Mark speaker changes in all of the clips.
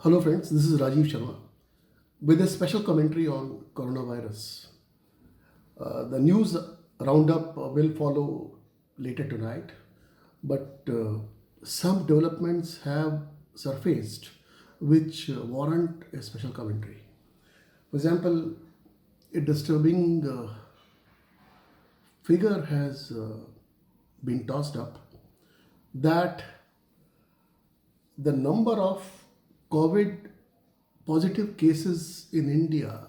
Speaker 1: Hello, friends. This is Rajiv Sharma with a special commentary on coronavirus. The news roundup will follow later tonight, but some developments have surfaced which warrant a special commentary. For example, a disturbing figure has been tossed up that the number of COVID positive cases in India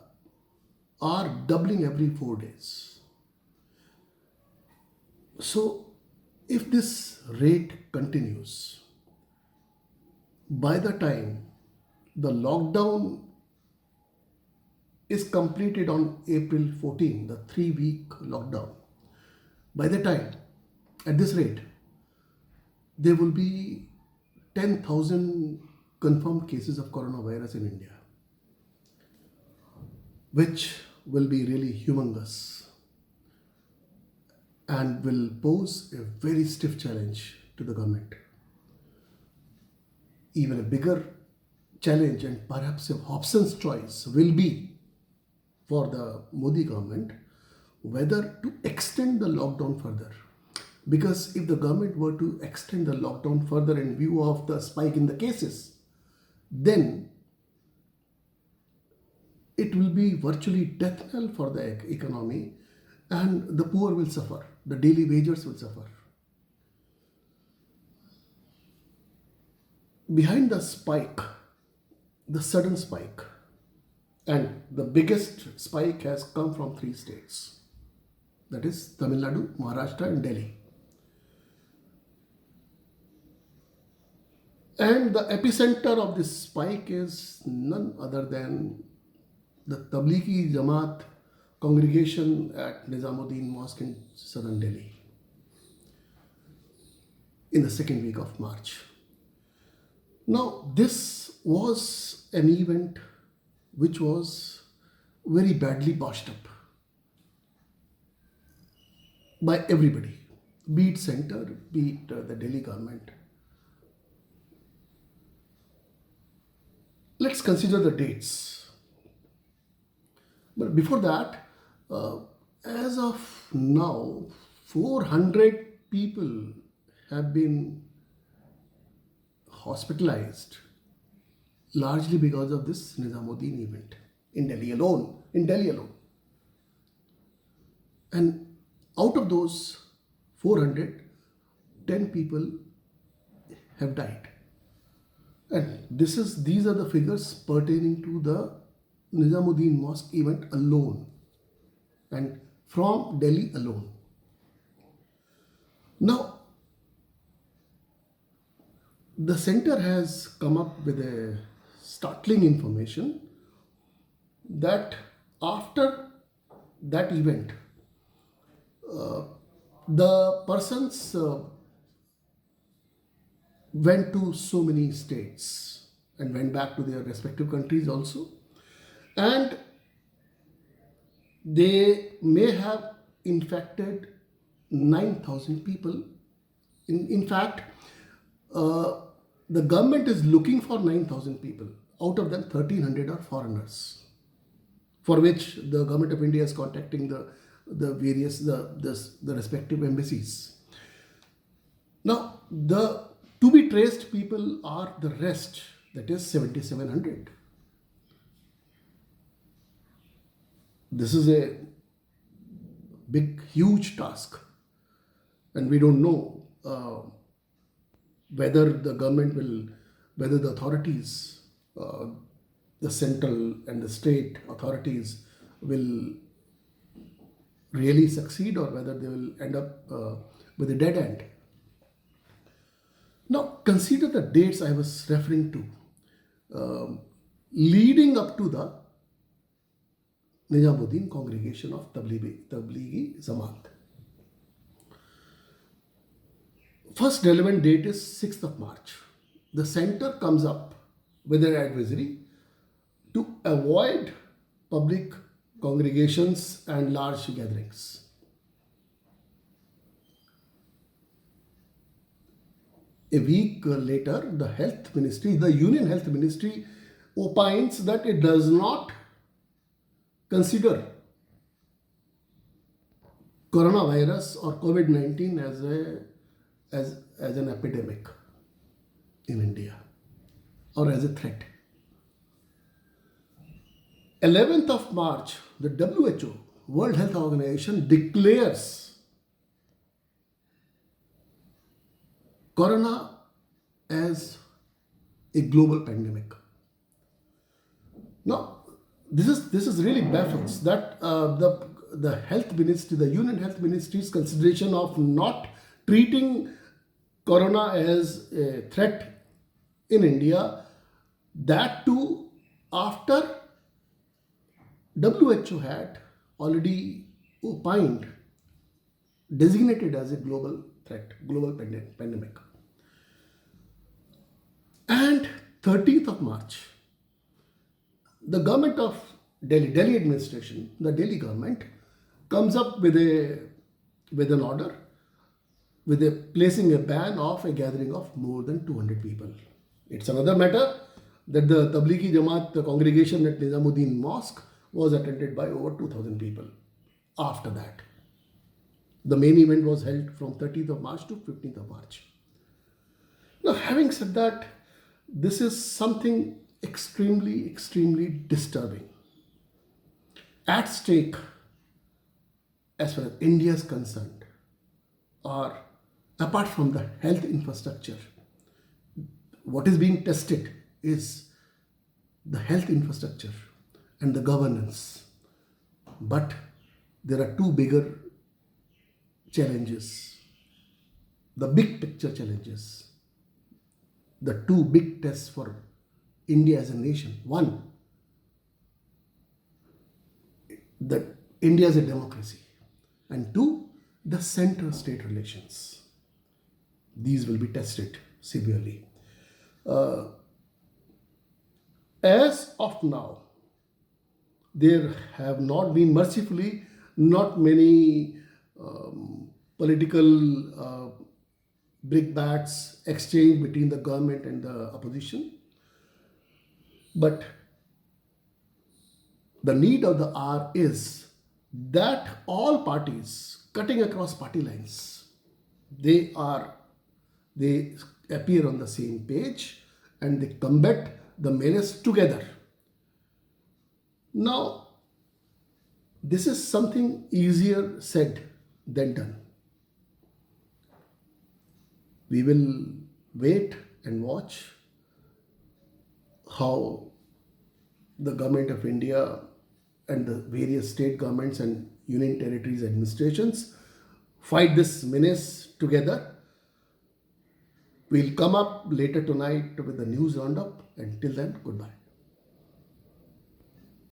Speaker 1: are doubling every 4 days. So, if this rate continues, by the time the lockdown is completed on April 14, the 3 week lockdown, by the time at this rate, there will be 10,000 confirmed cases of coronavirus in India, which will be really humongous and will pose a very stiff challenge to the government. Even a bigger challenge and perhaps a Hobson's choice will be for the Modi government whether to extend the lockdown further. Because if the government were to extend the lockdown further in view of the spike in the cases, then it will be virtually death knell for the economy and the poor will suffer, the daily wagers will suffer. Behind the spike, the sudden spike, and the biggest spike has come from three states, that is Tamil Nadu, Maharashtra, and Delhi. And the epicenter of this spike is none other than the Tablighi Jamaat congregation at Nizamuddin Mosque in southern Delhi in the second week of March. Now, this was an event which was very badly botched up by everybody, be it center, be it the Delhi government. Let's consider the dates. But before that, as of now, 400 people have been hospitalized, largely because of this Nizamuddin event in Delhi alone. And out of those 400, 10 people have died. And these are the figures pertaining to the Nizamuddin Mosque event alone and from Delhi alone. Now, the center has come up with a startling information that after that event, the persons went to so many states and went back to their respective countries also, and they may have infected 9,000 people. In fact, the government is looking for 9,000 people. Out of them, 1,300 are foreigners, for which the government of India is contacting the respective embassies. Now, the to be traced people are the rest, that is 7,700. This is a big, huge task, and we don't know whether the authorities, the central and the state authorities will really succeed or whether they will end up with a dead end. Now, consider the dates I was referring to, leading up to the Nizamuddin congregation of Tablighi Jamaat. First relevant date is 6th of March. The center comes up with an advisory to avoid public congregations and large gatherings. A week later, the Union Health Ministry opines that it does not consider coronavirus or COVID-19 as an epidemic in India or as a threat. 11th of March, the WHO, World Health Organization, declares corona as a global pandemic. Now, this is really baffles that the health ministry, the Union Health Ministry's consideration of not treating corona as a threat in India, that too after WHO had already opined, designated as a global threat, global pandemic. And 13th of March, the government of Delhi administration, the Delhi government comes up with an order with placing a ban of a gathering of more than 200 people. It's another matter that the Tablighi Jamaat congregation at Nizamuddin Mosque was attended by over 2,000 people. After that, the main event was held from 13th of March to 15th of March. Now, having said that, this is something extremely disturbing. At stake, as far as India is concerned, or apart from the health infrastructure, what is being tested is the health infrastructure and the governance. But there are two bigger challenges, the big picture challenges, the two big tests for India as a nation. One, that India is a democracy, and two, the center-state relations. These will be tested severely. As of now, there have not been, mercifully, not many political brickbats exchanged between the government and the opposition. But the need of the hour is that all parties, cutting across party lines, they appear on the same page and they combat the menace together. Now, this is something easier said than done. We will wait and watch how the government of India and the various state governments and union territories administrations fight this menace together. We'll come up later tonight with the news roundup. Until then, goodbye.